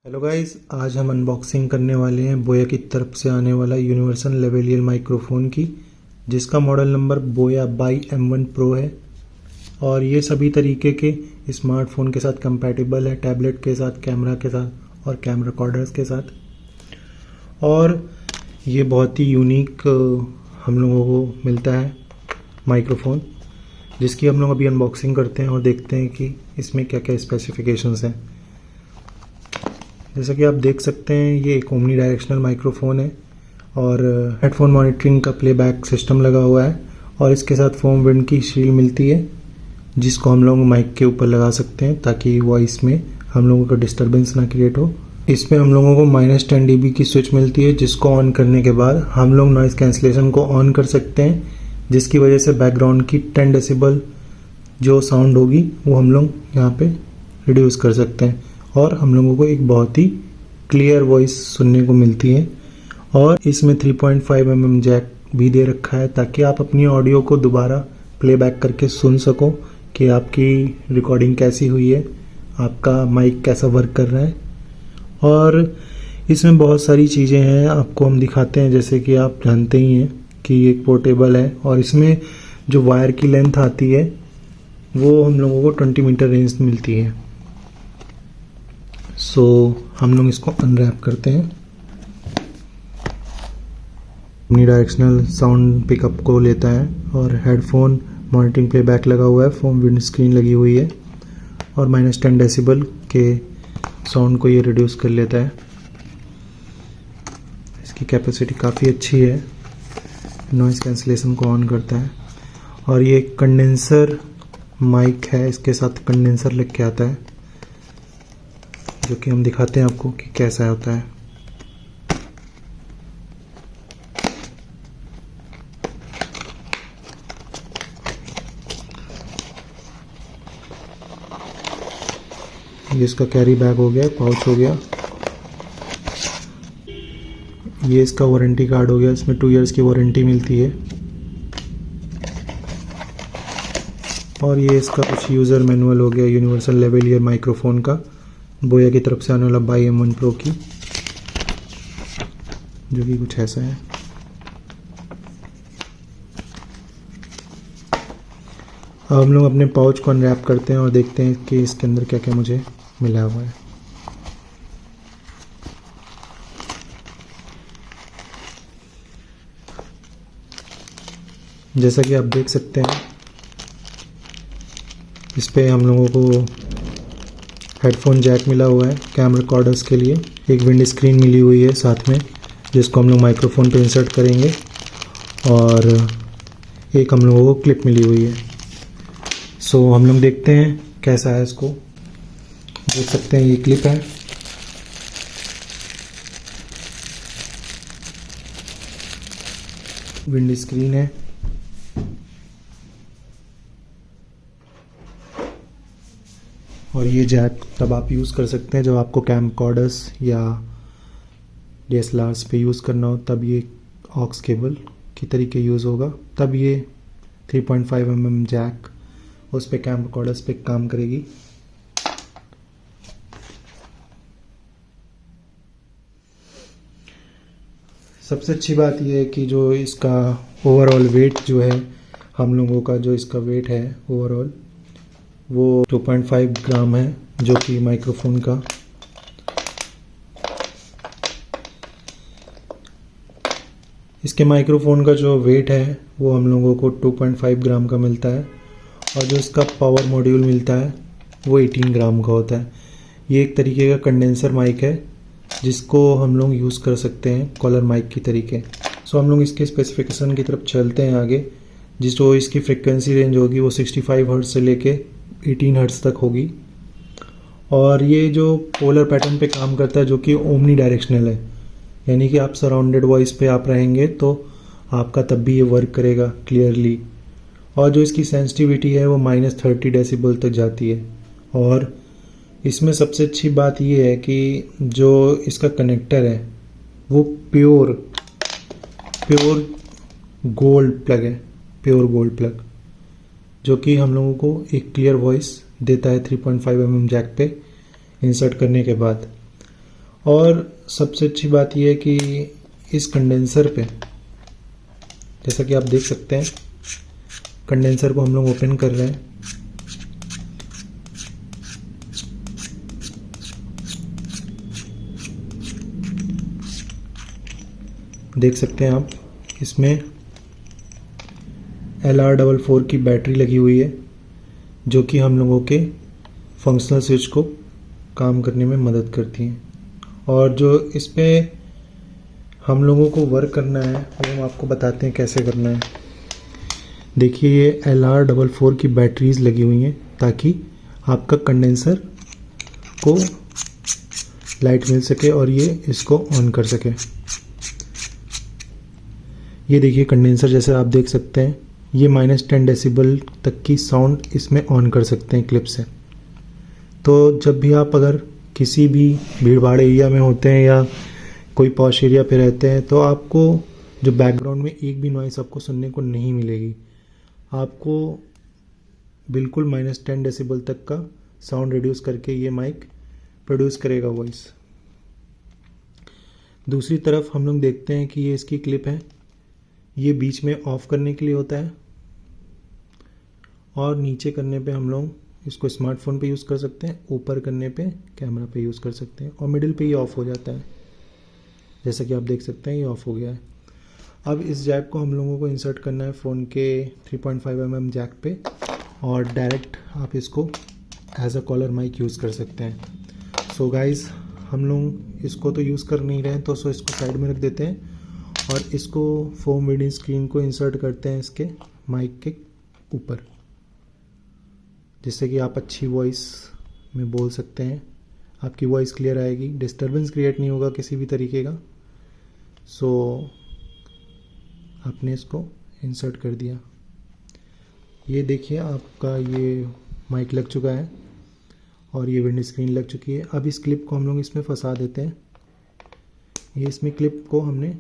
Hello guys, आज हम unboxing करने वाले हैं बोया की तरफ से आने वाला यूनिवर्सल लेवलियर माइक्रोफोन की, जिसका मॉडल नंबर बोया बाई M1 प्रो है। और ये सभी तरीके के स्मार्टफोन के साथ कंपैटिबल है, टैबलेट के साथ, कैमरा के साथ और कैमरा रिकॉर्डर्स के साथ। और ये बहुत ही यूनिक हम लोगों को मिलता है माइक्रोफोन, जिसकी हम लोग अभी अनबॉक्सिंग करते हैं और देखते हैं कि इसमें क्या क्या स्पेसिफिकेशंस हैं। जैसा कि आप देख सकते हैं, ये एक ओमनी डायरेक्शनल माइक्रोफोन है और हेडफोन मॉनिटरिंग का प्लेबैक सिस्टम लगा हुआ है। और इसके साथ फोम विंड की शील्ड मिलती है, जिसको हम लोग माइक के ऊपर लगा सकते हैं ताकि वॉइस में हम लोगों का डिस्टर्बेंस ना क्रिएट हो। इसमें हम लोगों को -10 dB की स्विच मिलती है, जिसको ऑन करने के बाद हम लोग नॉइज़ कैंसलेशन को ऑन कर सकते हैं, जिसकी वजह से बैकग्राउंड की 10 डेसिबल जो साउंड होगी वो हम लोग यहाँ पे रिड्यूस कर सकते हैं और हम लोगों को एक बहुत ही क्लियर वॉइस सुनने को मिलती है। और इसमें 3.5 mm जैक भी दे रखा है ताकि आप अपनी ऑडियो को दोबारा प्लेबैक करके सुन सको कि आपकी रिकॉर्डिंग कैसी हुई है, आपका माइक कैसा वर्क कर रहा है। और इसमें बहुत सारी चीज़ें हैं, आपको हम दिखाते हैं। जैसे कि आप जानते ही हैं कि ये एक पोर्टेबल है और इसमें जो वायर की लेंथ आती है वो हम लोगों को 20 मीटर रेंज मिलती है। सो हम लोग इसको अनरैप करते हैं। ओमनी डायरेक्शनल साउंड पिकअप को लेता है और हेडफोन मॉनिटरिंग प्लेबैक लगा हुआ है, फोम विंड स्क्रीन लगी हुई है और -10 डेसिबल के साउंड को ये रिड्यूस कर लेता है। इसकी कैपेसिटी काफ़ी अच्छी है, नॉइज़ कैंसलेशन को ऑन करता है। और ये कंडेंसर माइक है, इसके साथ कंडेंसर लग के आता है, जो कि हम दिखाते हैं आपको कि कैसा होता है। ये इसका कैरी बैग हो गया, पाउच हो गया। ये इसका वारंटी कार्ड हो गया, इसमें 2 इयर्स की वारंटी मिलती है। और ये इसका कुछ यूज़र मैनुअल हो गया यूनिवर्सल लेवलियर माइक्रोफोन का, बोया की तरफ से आने वाला बाई M1 प्रो की, जो कि कुछ ऐसा है। अब हम लोग अपने पाउच को अनरैप करते हैं और देखते हैं कि इसके अंदर क्या क्या मुझे मिला हुआ है। जैसा कि आप देख सकते हैं, इस पे हम लोगों को हेडफोन जैक मिला हुआ है कैमरा रिकॉर्डर्स के लिए, एक विंड स्क्रीन मिली हुई है साथ में, जिसको हम लोग माइक्रोफोन पे इंसर्ट करेंगे। और एक हम लोगों को क्लिप मिली हुई है। सो हम लोग देखते हैं कैसा है इसको। देख सकते हैं ये क्लिप है। विंड स्क्रीन है। और ये जैक तब आप यूज़ कर सकते हैं जब आपको कैमकॉर्डर्स या DSLRs पे यूज़ करना हो, तब ये ऑक्स केबल की तरीके यूज़ होगा। तब ये 3.5 mm जैक उस पे कैमकॉर्डर्स पे काम करेगी। सबसे अच्छी बात यह है कि जो इसका ओवरऑल वेट जो है, हम लोगों का जो इसका वेट है ओवरऑल, वो 2.5 ग्राम है, जो कि माइक्रोफोन का इसके माइक्रोफोन का जो वेट है वो हम लोगों को 2.5 ग्राम का मिलता है। और जो इसका पावर मॉड्यूल मिलता है वो 18 ग्राम का होता है। ये एक तरीके का कंडेंसर माइक है, जिसको हम लोग यूज़ कर सकते हैं कॉलर माइक की तरीके। सो हम लोग इसके स्पेसिफिकेशन की तरफ चलते हैं आगे। जो इसकी फ्रिक्वेंसी रेंज होगी वो 65 हर्ट्ज से लेके 18 हर्ट्ज तक होगी। और ये जो पोलर पैटर्न पे काम करता है, जो कि ओमनी डायरेक्शनल है, यानी कि आप सराउंडेड वॉइस पे आप रहेंगे तो आपका तब भी ये वर्क करेगा क्लियरली। और जो इसकी सेंसिटिविटी है वो -30 डेसिबल तक जाती है। और इसमें सबसे अच्छी बात ये है कि जो इसका कनेक्टर है वो प्योर गोल्ड प्लग है, प्योर गोल्ड प्लग, जो कि हम लोगों को एक क्लियर वॉइस देता है 3.5 mm जैक पे इंसर्ट करने के बाद। और सबसे अच्छी बात यह है कि इस कंडेंसर पे, जैसा कि आप देख सकते हैं, कंडेंसर को हम लोग ओपन कर रहे हैं। देख सकते हैं आप, इसमें LR44 की बैटरी लगी हुई है, जो कि हम लोगों के फंक्शनल स्विच को काम करने में मदद करती हैं। और जो इस पे हम लोगों को वर्क करना है वो हम आपको बताते हैं कैसे करना है। देखिए, ये LR44 की बैटरीज लगी हुई हैं ताकि आपका कंडेंसर को लाइट मिल सके और ये इसको ऑन कर सके। ये देखिए कंडेंसर, जैसे आप देख सकते हैं, ये -10 डेसिबल तक की साउंड इसमें ऑन कर सकते हैं क्लिप से। तो जब भी आप अगर किसी भी भीड़ भाड़ एरिया में होते हैं या कोई पॉश एरिया पे रहते हैं, तो आपको जो बैकग्राउंड में एक भी नॉइस आपको सुनने को नहीं मिलेगी। आपको बिल्कुल -10 डेसिबल तक का साउंड रिड्यूस करके ये माइक प्रोड्यूस करेगा वॉइस। दूसरी तरफ हम लोग देखते हैं कि ये इसकी क्लिप है, ये बीच में ऑफ करने के लिए होता है और नीचे करने पे हम लोग इसको स्मार्टफोन पे यूज़ कर सकते हैं, ऊपर करने पे कैमरा पे यूज़ कर सकते हैं और मिडिल पे ये ऑफ हो जाता है। जैसा कि आप देख सकते हैं ये ऑफ हो गया है। अब इस जैक को हम लोगों को इंसर्ट करना है फ़ोन के 3.5 mm जैक पे और डायरेक्ट आप इसको as a collar mic use कर सकते हैं। सो गाइज़, हम लोग इसको तो यूज़ कर नहीं रहे हैं, तो इसको साइड में रख देते हैं और इसको फोम विंड स्क्रीन को इंसर्ट करते हैं इसके माइक के ऊपर, जिससे कि आप अच्छी वॉइस में बोल सकते हैं। आपकी वॉइस क्लियर आएगी, डिस्टरबेंस क्रिएट नहीं होगा किसी भी तरीके का। सो आपने इसको इंसर्ट कर दिया। ये देखिए आपका ये माइक लग चुका है और ये विंड स्क्रीन लग चुकी है। अब इस क्लिप को हम लोग इसमें फंसा देते हैं। ये इसमें क्लिप को हमने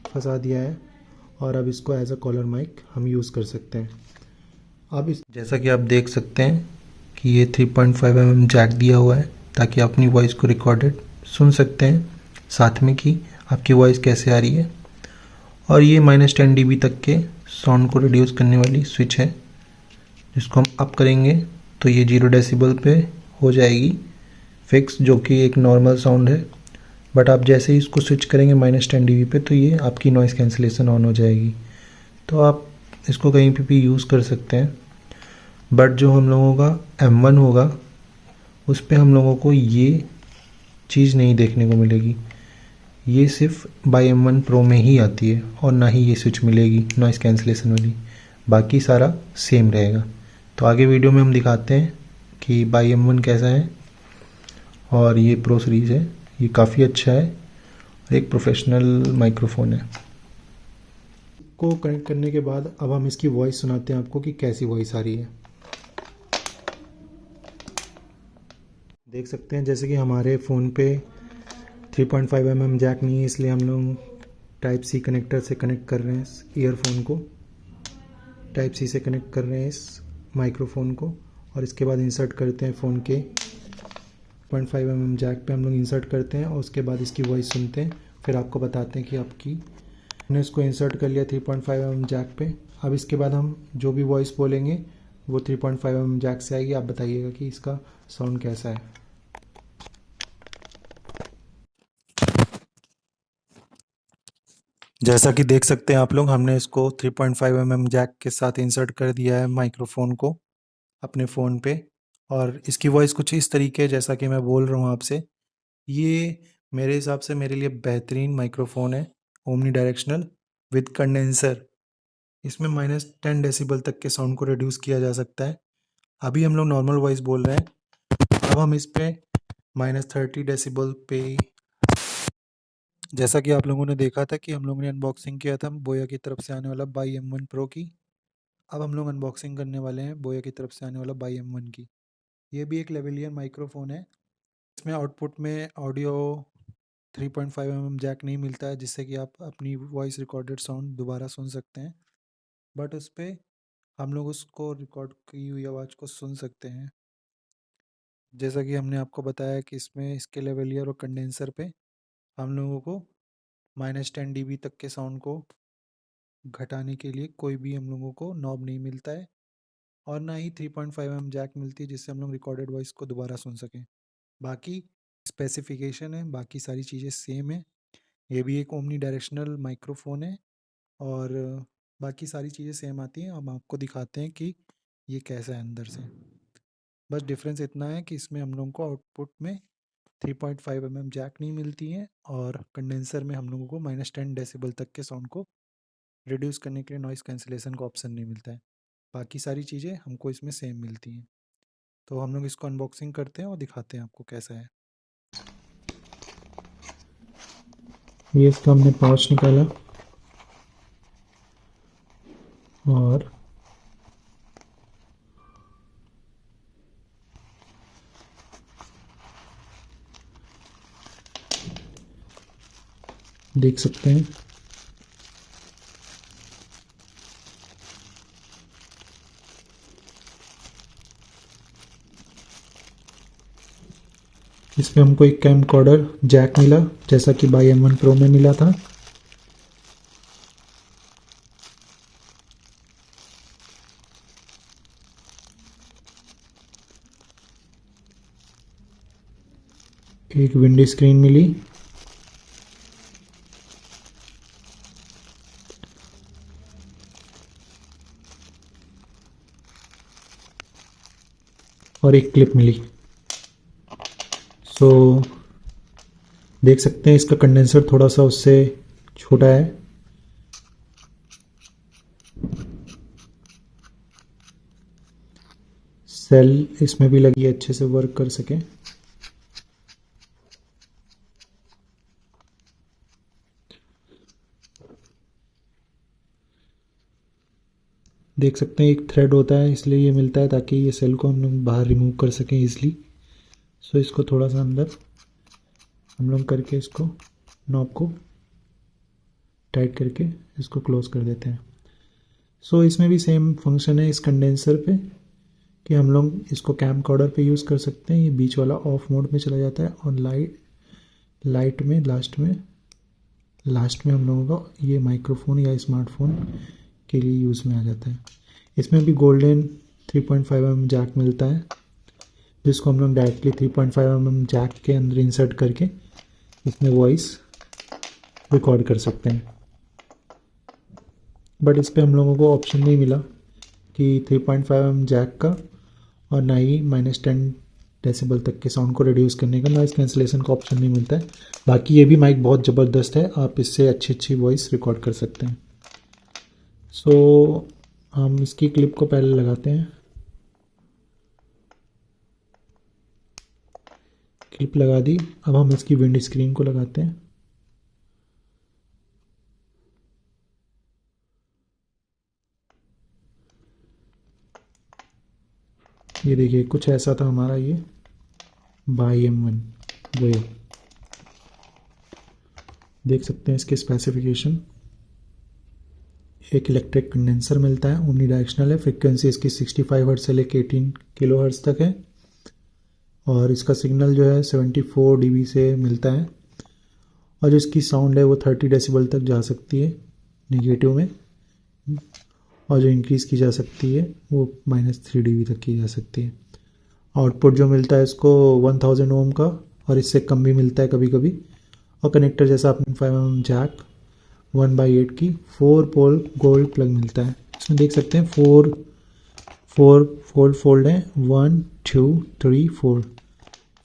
फंसा दिया है और अब इसको एज अ कॉलर माइक हम यूज़ कर सकते हैं। अब इस जैसा कि आप देख सकते हैं कि ये 3.5 mm जैक दिया हुआ है ताकि आप अपनी वॉइस को रिकॉर्डेड सुन सकते हैं, साथ में कि आपकी वॉइस कैसे आ रही है। और ये -10 dB तक के साउंड को रिड्यूस करने वाली स्विच है, जिसको हम अप करेंगे तो ये 0 डेसिबल पे हो जाएगी फिक्स, जो कि एक नॉर्मल साउंड है। बट आप जैसे ही इसको स्विच करेंगे -10 dB पे, तो ये आपकी नॉइज़ कैंसिलेशन ऑन हो जाएगी। तो आप इसको कहीं पे भी यूज़ कर सकते हैं। बट जो हम लोगों का M1 होगा उस पे हम लोगों को ये चीज़ नहीं देखने को मिलेगी। ये सिर्फ बाई M1 Pro में ही आती है और ना ही ये स्विच मिलेगी नॉइज़ कैंसिलेशन वाली, बाकी सारा सेम रहेगा। तो आगे वीडियो में हम दिखाते हैं कि बाई M1 कैसा है। और ये प्रो सीरीज़ है, ये काफ़ी अच्छा है और एक प्रोफेशनल माइक्रोफोन है। को कनेक्ट करने के बाद अब हम इसकी वॉइस सुनाते हैं आपको कि कैसी वॉइस आ रही है। देख सकते हैं जैसे कि हमारे फ़ोन पे 3.5 mm जैक नहीं है, इसलिए हम लोग टाइप सी कनेक्टर से कनेक्ट कर रहे हैं इस ईयरफोन को, टाइप सी से कनेक्ट कर रहे हैं इस माइक्रोफोन को और इसके बाद इंसर्ट करते हैं फ़ोन के 0.5 mm जैक पे हम लोग इंसर्ट करते हैं और उसके बाद इसकी वॉइस सुनते हैं। फिर आपको बताते हैं कि आपकी, हमने इसको इंसर्ट कर लिया 3.5 mm जैक पे। अब इसके बाद हम जो भी वॉइस बोलेंगे वो 3.5 mm जैक से आएगी। आप बताइएगा कि इसका साउंड कैसा है। जैसा कि देख सकते हैं आप लोग, हमने इसको 3.5 mm जैक के साथ इंसर्ट कर दिया है माइक्रोफोन को अपने फ़ोन पे और इसकी वॉइस कुछ इस तरीके जैसा कि मैं बोल रहा हूँ आपसे। ये मेरे हिसाब से मेरे लिए बेहतरीन माइक्रोफोन है, ओमनी डायरेक्शनल विद कंडेंसर। इसमें -10 डेसिबल तक के साउंड को रिड्यूस किया जा सकता है। अभी हम लोग नॉर्मल वॉइस बोल रहे हैं, अब हम इस पे -30 डेसिबल पे, जैसा कि आप लोगों ने देखा था कि हम लोगों ने अनबॉक्सिंग किया था बोया की तरफ से आने वाला बाई M1 Pro की। अब हम लोग अनबॉक्सिंग करने वाले हैं बोया की तरफ से आने वाला बाई M1 की। ये भी एक लेवलियर माइक्रोफोन है। इसमें आउटपुट में ऑडियो 3.5 mm जैक नहीं मिलता है, जिससे कि आप अपनी वॉइस रिकॉर्डेड साउंड दोबारा सुन सकते हैं। बट उस पर हम लोग उसको रिकॉर्ड की हुई आवाज़ को सुन सकते हैं। जैसा कि हमने आपको बताया कि इसमें इसके लेवलियर और कंडेंसर पे हम लोगों को -10 dB तक के साउंड को घटाने के लिए कोई भी हम लोगों को नॉब नहीं मिलता है, और ना ही 3.5 mm जैक मिलती है जिससे हम लोग रिकॉर्डेड वॉइस को दोबारा सुन सकें। बाकी स्पेसिफिकेशन है, बाकी सारी चीज़ें सेम है। ये भी एक ओमनी डायरेक्शनल माइक्रोफोन है, और बाकी सारी चीज़ें सेम आती हैं। हम आपको दिखाते हैं कि ये कैसा है अंदर से। बस डिफरेंस इतना है कि इसमें हम लोगों को आउटपुट में 3.5 mm जैक नहीं मिलती है, और कंडेंसर में हम लोगों को -10 डेसिबल तक के साउंड को रिड्यूस करने के लिए नॉइस कैंसिलेशन का ऑप्शन नहीं मिलता है। बाकी सारी चीज़ें हमको इसमें सेम मिलती हैं। तो हम लोग इसको अनबॉक्सिंग करते हैं और दिखाते हैं आपको कैसा है। ये इसका हमने पाउच निकाला, और देख सकते हैं इसमें हमको एक कैमकॉर्डर जैक मिला, जैसा कि बाई M1 Pro में मिला था। एक विंडो स्क्रीन मिली, और एक क्लिप मिली। सो देख सकते हैं इसका कंडेंसर थोड़ा सा उससे छोटा है। सेल इसमें भी लगी है, अच्छे से वर्क कर सके। देख सकते हैं एक थ्रेड होता है, इसलिए ये मिलता है ताकि ये सेल को हम लोग बाहर रिमूव कर सकें ईजिली। सो इसको थोड़ा सा अंदर हम लोग करके इसको नॉब को टाइट करके इसको क्लोज कर देते हैं। सो इसमें भी सेम फंक्शन है इस कंडेंसर पे, कि हम लोग इसको कैमकॉर्डर पे यूज़ कर सकते हैं। ये बीच वाला ऑफ मोड में चला जाता है, और लाइट में लास्ट में हम लोगों का ये माइक्रोफोन या स्मार्टफोन के लिए यूज़ में आ जाता है। इसमें भी गोल्डन 3.5 mm जैक मिलता है, जिसको हम लोग डायरेक्टली 3.5 mm जैक के अंदर इंसर्ट करके इसमें वॉइस रिकॉर्ड कर सकते हैं। बट इस पर हम लोगों को ऑप्शन नहीं मिला कि 3.5 mm जैक का, और ना ही -10 डेसिबल तक के साउंड को रिड्यूस करने का नॉइस कैंसिलेशन का ऑप्शन नहीं मिलता है। बाकी ये भी माइक बहुत ज़बरदस्त है, आप इससे अच्छी वॉइस रिकॉर्ड कर सकते हैं। सो हम इसकी क्लिप को पहले लगाते हैं। क्लिप लगा दी, अब हम इसकी विंड स्क्रीन को लगाते हैं। ये देखिए कुछ ऐसा था हमारा ये बाई M1 वेव। देख सकते हैं इसके स्पेसिफिकेशन। एक इलेक्ट्रिक कंडेंसर मिलता है, ओमनी डायरेक्शनल है। फ्रिक्वेंसी इसकी 65 हर्ट्ज से लेकर 18 किलो हर्ट्ज तक है, और इसका सिग्नल जो है 74 dB से मिलता है, और जो इसकी साउंड है वो 30 डेसिबल तक जा सकती है नेगेटिव में, और जो इंक्रीज़ की जा सकती है वो -3 dB तक की जा सकती है। आउटपुट जो मिलता है इसको 1000 ओम का, और इससे कम भी मिलता है कभी कभी। और कनेक्टर जैसा अपने 5 mm जैक 1/8 की 4 पोल गोल्ड प्लग मिलता है। इसमें देख सकते हैं 4 फोल्ड हैं, 1 2 3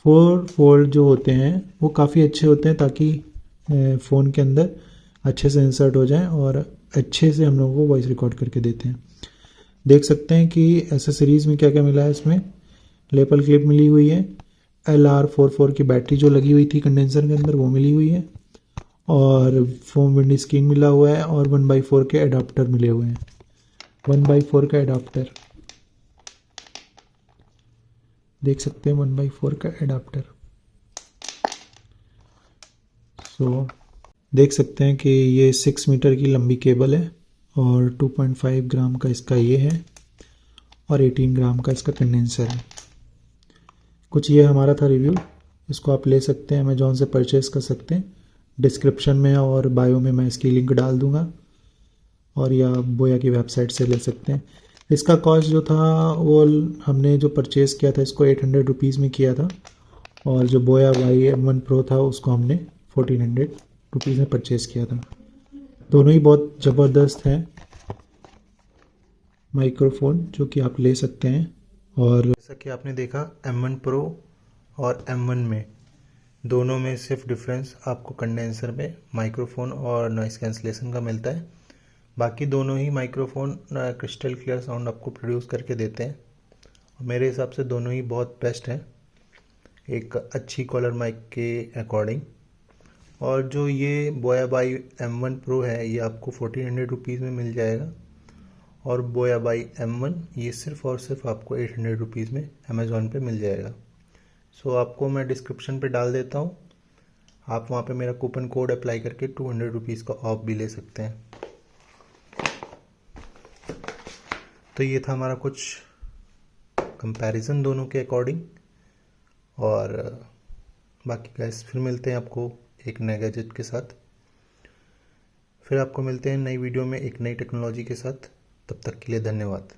4 फोल्ड जो होते हैं वो काफ़ी अच्छे होते हैं, ताकि फ़ोन के अंदर अच्छे से इंसर्ट हो जाएं और अच्छे से हम लोगों को वॉइस रिकॉर्ड करके देते हैं। देख सकते हैं कि एसेसरीज़ में क्या क्या मिला है। इसमें लेपल क्लिप मिली हुई है, LR44 की बैटरी जो लगी हुई थी कंडेंसर के अंदर वो मिली हुई है, और फोम विंड स्क्रीन मिला हुआ है, और 1/4 के अडाप्टर मिले हुए हैं। 1/4 का अडाप्टर देख सकते हैं, 1/4 का अडाप्टर। सो देख सकते हैं कि ये 6 मीटर की लंबी केबल है, और 2.5 ग्राम का इसका ये है, और 18 ग्राम का इसका कंडेंसर है। कुछ ये हमारा था रिव्यू। इसको आप ले सकते हैं, अमेजोन से परचेज़ कर सकते हैं। डिस्क्रिप्शन में और बायो में मैं इसकी लिंक डाल दूँगा, और या बोया की वेबसाइट से ले सकते हैं। इसका कॉस्ट जो था वो हमने जो परचेज़ किया था इसको 800 रुपीज़ में किया था, और जो बोया YM1 Pro था उसको हमने 1400 रुपीज़ में परचेज़ किया था। दोनों ही बहुत ज़बरदस्त हैं माइक्रोफ़ोन, जो कि आप ले सकते हैं। और जैसा कि आपने देखा M1 Pro और M1 में दोनों में सिर्फ डिफरेंस आपको कंडेंसर में माइक्रोफोन और नॉइस कैंसलेशन का मिलता है। बाकी दोनों ही माइक्रोफोन क्रिस्टल क्लियर साउंड आपको प्रोड्यूस करके देते हैं। मेरे हिसाब से दोनों ही बहुत बेस्ट हैं एक अच्छी कॉलर माइक के अकॉर्डिंग। और जो ये बोया बाई M1 Pro है ये आपको 1400 रुपीज़ में मिल जाएगा, और बोया बाई M1 ये सिर्फ और सिर्फ आपको 800 रुपीज़ में अमेज़ॉन पे मिल जाएगा। सो आपको मैं डिस्क्रिप्शन पे डाल देता हूँ, आप वहाँ पे मेरा कूपन कोड अप्लाई करके 200 रुपीज़ का ऑफ भी ले सकते हैं। तो ये था हमारा कुछ कंपैरिजन दोनों के अकॉर्डिंग। और बाकी गाइस फिर मिलते हैं आपको एक नए गैजेट के साथ। फिर आपको मिलते हैं नई वीडियो में एक नई टेक्नोलॉजी के साथ। तब तक के लिए धन्यवाद।